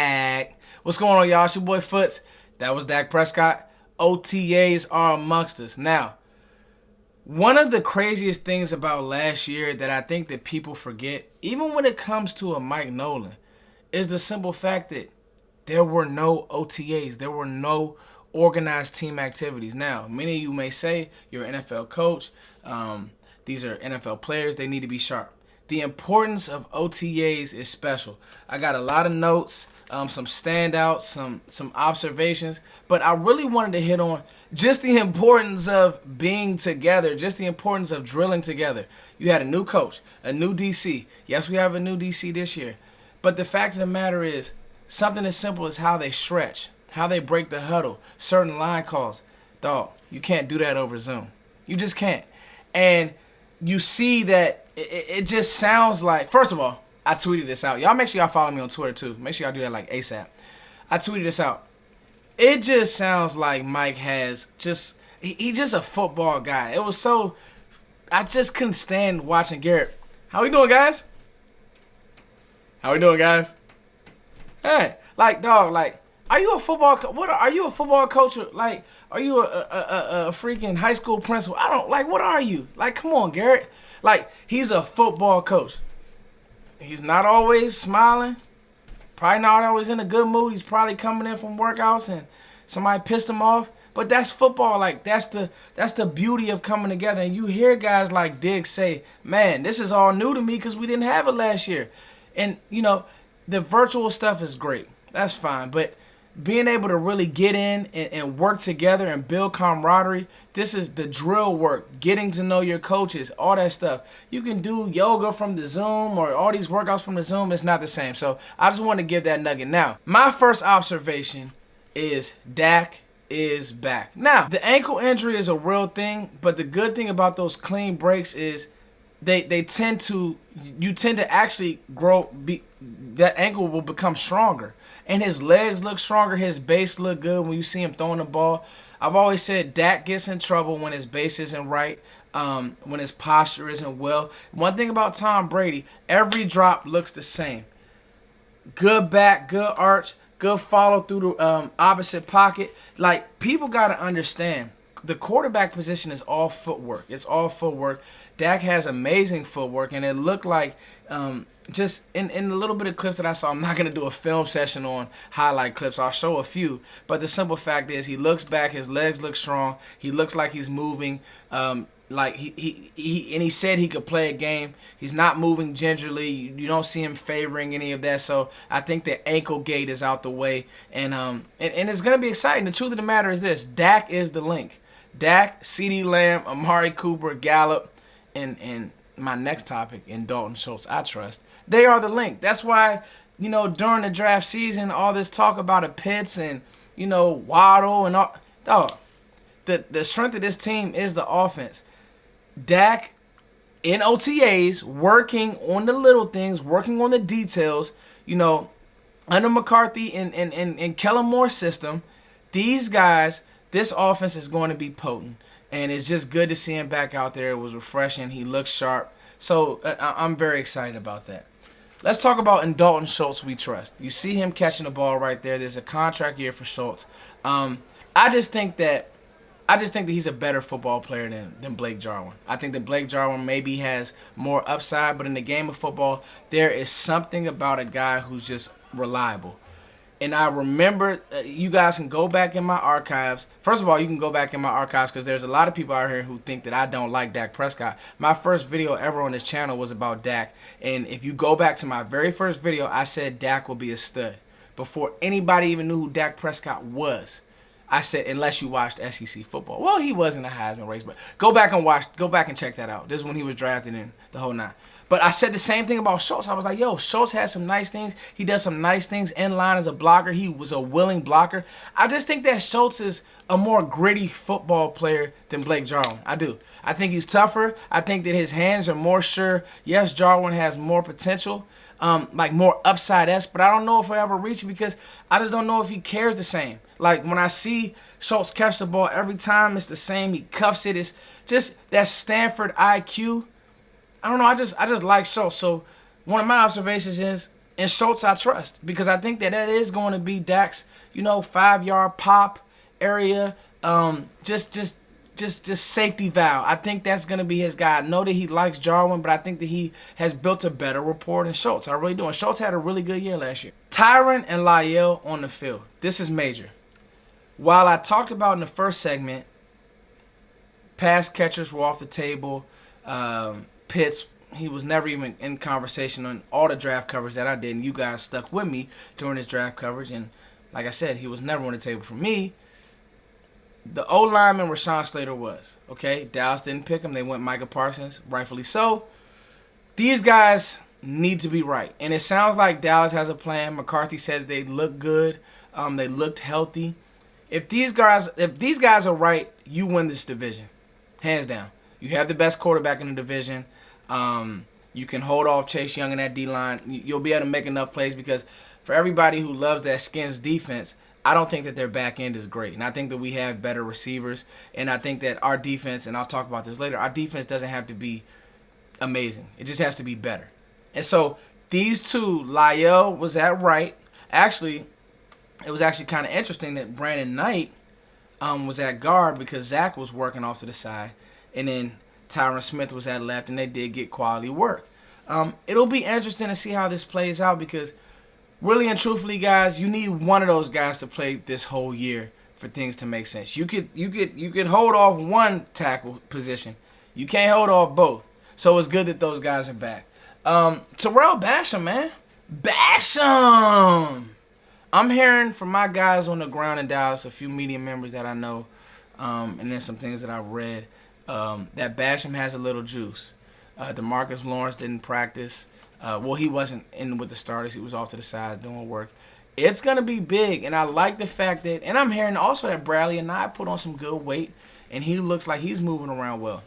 back. What's going on, y'all? It's your boy Foots. That was Dak Prescott. OTAs are amongst us. Now, one of the craziest things about last year that I think that people forget, even when it comes to a Mike Nolan, is the simple fact that there were no OTAs. There were no organized team activities. Now, many of you may say you're an NFL coach. These are NFL players. They need to be sharp. The importance of OTAs is special. I got a lot of notes, some standouts, some observations, but I really wanted to hit on just the importance of being together, just the importance of drilling together. You had a new coach, a new DC. Yes, we have a new DC this year. But the fact of the matter is, something as simple as how they stretch, how they break the huddle, certain line calls. Dog, you can't do that over Zoom. You just can't. And you see that it just sounds like, first of all, I tweeted this out. Y'all make sure y'all follow me on Twitter too. Make sure y'all do that like ASAP. I tweeted this out. It just sounds like Mike has just, he's just a football guy. It was so, I just couldn't stand watching Garrett. How we doing, guys? How we doing, guys? Hey, like, dog, like, are you a football are you a football coach? Like, are you a freaking high school principal? I don't, like, what are you? Like, come on, Garrett. Like, he's a football coach. He's not always smiling. Probably not always in a good mood. He's probably coming in from workouts and somebody pissed him off. But that's football. Like, that's the beauty of coming together. And you hear guys like Diggs say, man, this is all new to me because we didn't have it last year. And, you know, the virtual stuff is great. That's fine. But being able to really get in and work together and build camaraderie, this is the drill work, getting to know your coaches, all that stuff. You can do yoga from the Zoom or all these workouts from the Zoom. It's not the same. So I just want to give that nugget. Now, my first observation is Dak is back. Now, the ankle injury is a real thing, but the good thing about those clean breaks is you tend to actually grow, that ankle will become stronger. And his legs look stronger, his base look good when you see him throwing the ball. I've always said Dak gets in trouble when his base isn't right, when his posture isn't well. One thing about Tom Brady, every drop looks the same. Good back, good arch, good follow through the opposite pocket. Like, people got to understand, the quarterback position is all footwork. It's all footwork. Dak has amazing footwork, and it looked like just in a little bit of clips that I saw, I'm not going to do a film session on highlight clips. I'll show a few. But the simple fact is he looks back. His legs look strong. He looks like he's moving. Like he said he could play a game. He's not moving gingerly. You don't see him favoring any of that. So I think the ankle gate is out the way. And it's going to be exciting. The truth of the matter is this. Dak is the link. Dak, CeeDee Lamb, Amari Cooper, Gallup, and my next topic, in Dalton Schultz, I trust. They are the link. That's why, you know, during the draft season, all this talk about a Pitts and, you know, Waddle and all. Dog, the strength of this team is the offense. Dak in OTAs, working on the little things, working on the details, you know, under McCarthy and Kellen Moore's system, these guys, this offense is going to be potent. And it's just good to see him back out there. It was refreshing. He looks sharp. So I'm very excited about that. Let's talk about in Dalton Schultz we trust. You see him catching the ball right there. There's a contract year for Schultz. I just think that he's a better football player than Blake Jarwin. I think that Blake Jarwin maybe has more upside, but in the game of football, there is something about a guy who's just reliable. And I remember, you guys can go back in my archives. First of all, you can go back in my archives because there's a lot of people out here who think that I don't like Dak Prescott. My first video ever on this channel was about Dak. And if you go back to my very first video, I said Dak will be a stud. Before anybody even knew who Dak Prescott was, I said, unless you watched SEC football. Well, he was in the Heisman race, but go back and check that out. This is when he was drafted in the whole nine. But I said the same thing about Schultz. I was like, yo, Schultz has some nice things. He does some nice things in line as a blocker. He was a willing blocker. I just think that Schultz is a more gritty football player than Blake Jarwin. I do. I think he's tougher. I think that his hands are more sure. Yes, Jarwin has more potential, like more upside-esque, but I don't know if he'll ever reach it because I just don't know if he cares the same. Like, when I see Schultz catch the ball, every time it's the same. He cuffs it. It's just that Stanford IQ. I don't know. I just like Schultz. So one of my observations is And Schultz I trust because I think that is going to be Dak's, 5-yard pop area. Just safety valve. I think that's going to be his guy. I know that he likes Jarwin, but I think that he has built a better rapport than Schultz. I really do. And Schultz had a really good year last year. Tyron and La'el on the field. This is major. While I talked about in the first segment, pass catchers were off the table. Pitts, he was never even in conversation on all the draft coverage that I did, and you guys stuck with me during his draft coverage. And like I said, he was never on the table for me. The O-lineman Rashawn Slater was. Okay, Dallas didn't pick him. They went Micah Parsons, rightfully so. These guys need to be right. And it sounds like Dallas has a plan. McCarthy said they look good. They looked healthy. If these guys are right, you win this division. Hands down. You have the best quarterback in the division. You can hold off Chase Young in that D-line. You'll be able to make enough plays because for everybody who loves that Skins defense, I don't think that their back end is great. And I think that we have better receivers. And I think that our defense, and I'll talk about this later, our defense doesn't have to be amazing. It just has to be better. And so these two, La'el was at right. Actually, it was actually kind of interesting that Brandon Knight was at guard because Zach was working off to the side. And then Tyron Smith was at left, and they did get quality work. It'll be interesting to see how this plays out because really and truthfully, guys, you need one of those guys to play this whole year for things to make sense. You could hold off one tackle position. You can't hold off both. So it's good that those guys are back. Terrell Basham, man. Basham! I'm hearing from my guys on the ground in Dallas, a few media members that I know, and then some things that I've read, that Basham has a little juice. DeMarcus Lawrence didn't practice. He wasn't in with the starters. He was off to the side doing work. It's going to be big, and I like the fact that – and I'm hearing also that Bradley and I put on some good weight, and he looks like he's moving around well.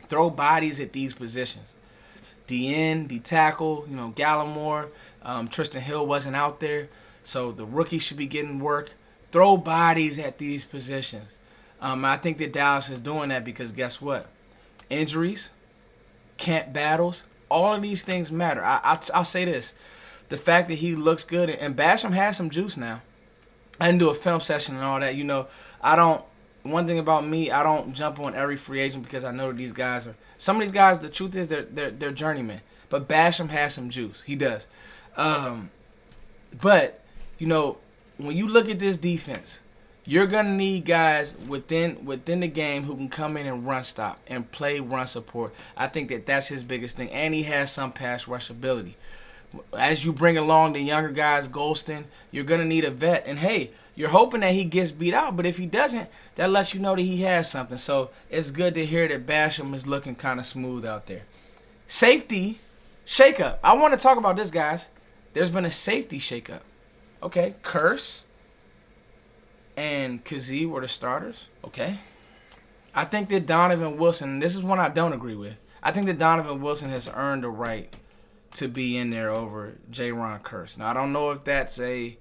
Throw bodies at these positions. The end, the tackle, Gallimore, Tristan Hill wasn't out there, so the rookie should be getting work. Throw bodies at these positions. I think that Dallas is doing that because guess what? Injuries, camp battles, all of these things matter. I'll say this. The fact that he looks good, and Basham has some juice now. I didn't do a film session and all that. One thing about me, I don't jump on every free agent because I know that these guys are, some of these guys, the truth is they're journeymen. But Basham has some juice. He does. But, when you look at this defense, you're going to need guys within the game who can come in and run stop and play run support. I think that that's his biggest thing. And he has some pass rush ability. As you bring along the younger guys, Golston, you're going to need a vet. And, hey, you're hoping that he gets beat out. But if he doesn't, that lets you know that he has something. So it's good to hear that Basham is looking kind of smooth out there. Safety shakeup. I want to talk about this, guys. There's been a safety shakeup. Okay, Curse and Kazee were the starters. Okay. I think that Donovan Wilson, this is one I don't agree with. I think that Donovan Wilson has earned the right to be in there over J-Ron Curse. Now, I don't know if that's a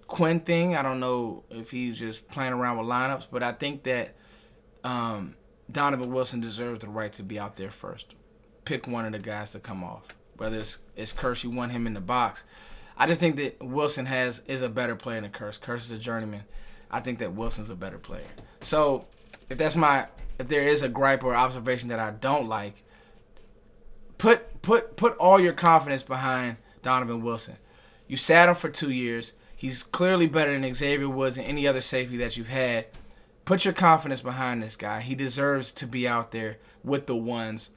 Quinn thing. I don't know if he's just playing around with lineups, but I think that Donovan Wilson deserves the right to be out there first. Pick one of the guys to come off. Whether it's Curse, you want him in the box. I just think that Wilson is a better player than Curse. Curse is a journeyman. I think that Wilson's a better player. So if there is a gripe or observation that I don't like, put all your confidence behind Donovan Wilson. You sat him for 2 years. He's clearly better than Xavier Woods and any other safety that you've had. Put your confidence behind this guy. He deserves to be out there with the ones.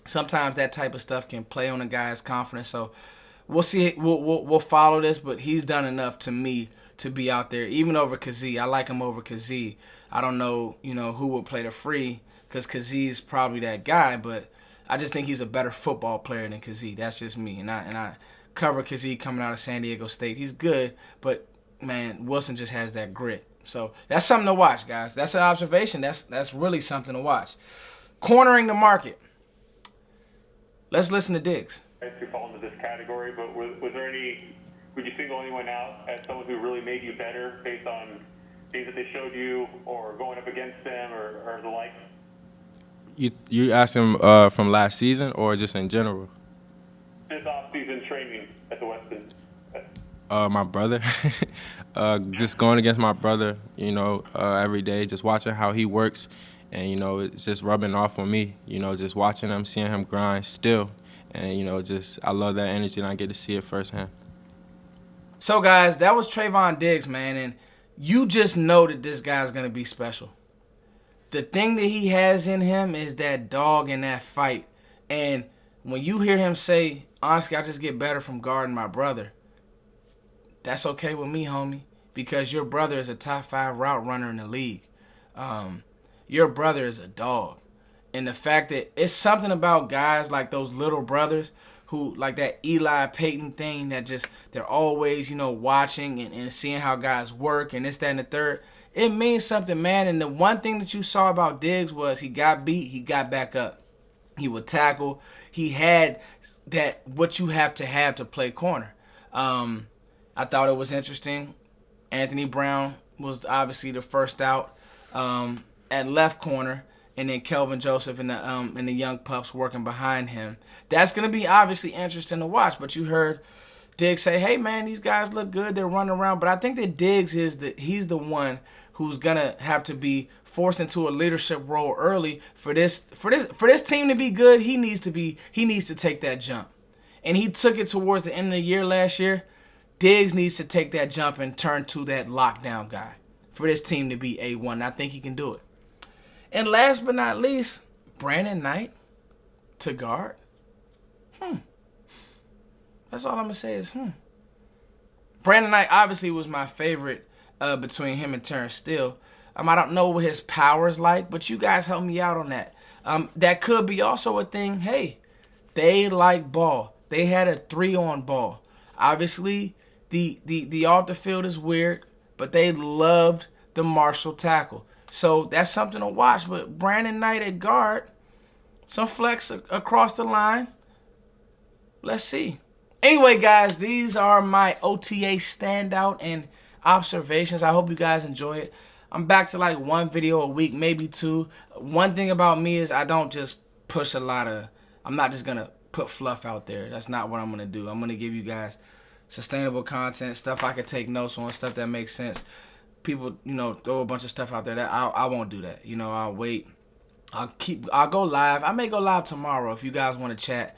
Sometimes that type of stuff can play on a guy's confidence. So we'll see. We'll follow this, but he's done enough to me to be out there, even over Kazee. I like him over Kazee. I don't know, who will play the free because Kazee's probably that guy, but I just think he's a better football player than Kazee. That's just me, and I cover Kazee coming out of San Diego State. He's good, but man, Wilson just has that grit. So that's something to watch, guys. That's an observation. That's really something to watch. Cornering the market. Let's listen to Diggs. To fall into this category, but would you single anyone out as someone who really made you better based on things that they showed you or going up against them or the like? You asked him from last season or just in general? this off-season training at the Westin? My brother. Just going against my brother, every day, just watching how he works. And, it's just rubbing off on me, just watching him, seeing him grind still. And, I love that energy and I get to see it firsthand. So, guys, that was Trayvon Diggs, man. And you just know that this guy's going to be special. The thing that he has in him is that dog in that fight. And when you hear him say, honestly, I just get better from guarding my brother, that's okay with me, homie, because your brother is a top 5 route runner in the league. Your brother is a dog. And the fact that it's something about guys like those little brothers who, like that Eli Peyton thing, that just, they're always, watching and seeing how guys work and this, that, and the third. It means something, man. And the one thing that you saw about Diggs was he got beat, he got back up. He would tackle. He had that, what you have to play corner. I thought it was interesting. Anthony Brown was obviously the first out at left corner, and then Kelvin Joseph and the young pups working behind him. That's going to be obviously interesting to watch. But you heard Diggs say, "Hey man, these guys look good. They're running around." But I think that Diggs he's the one who's gonna have to be forced into a leadership role early for this team to be good. He needs to take that jump, and he took it towards the end of the year last year. Diggs needs to take that jump and turn to that lockdown guy for this team to be A1. I think he can do it. And last but not least, Brandon Knight to guard. That's all I'm gonna say is Brandon Knight obviously was my favorite between him and Terrence Steele. I don't know what his power is like, but you guys help me out on that. That could be also a thing. Hey, they like ball. They had a 3-on ball. Obviously, the off the field is weird, but they loved the Marshall tackle. So that's something to watch. But Brandon Knight at guard, some flex across the line. Let's see. Anyway, guys, these are my OTA standout and observations. I hope you guys enjoy it. I'm back to like 1 video a week, maybe 2. One thing about me is I don't just push I'm not just going to put fluff out there. That's not what I'm going to do. I'm going to give you guys sustainable content, stuff I can take notes on, stuff that makes sense. People, throw a bunch of stuff out there that I won't do that. I'll wait. I'll go live. I may go live tomorrow if you guys want to chat.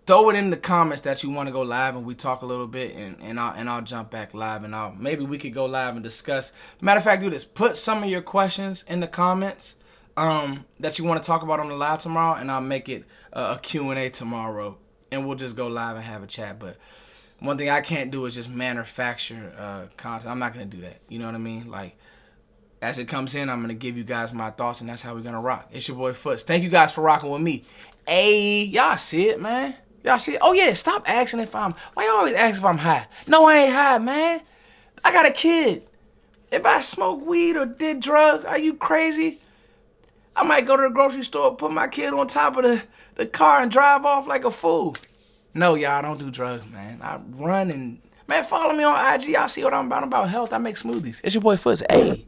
Throw it in the comments that you want to go live and we talk a little bit, and I'll jump back live, and maybe we could go live and discuss. Matter of fact, do this. Put some of your questions in the comments that you want to talk about on the live tomorrow, and I'll make it a Q&A tomorrow, and we'll just go live and have a chat. But one thing I can't do is just manufacture content. I'm not going to do that. You know what I mean? Like, as it comes in, I'm going to give you guys my thoughts, and that's how we're going to rock. It's your boy Foots. Thank you guys for rocking with me. Hey, y'all see it, man? Y'all see it? Oh, yeah, stop asking why you always ask if I'm high? No, I ain't high, man. I got a kid. If I smoke weed or did drugs, are you crazy? I might go to the grocery store, put my kid on top of the car and drive off like a fool. No, y'all, don't do drugs, man. I run and, man, follow me on IG. Y'all see what I'm about health. I make smoothies. It's your boy Foots. Hey.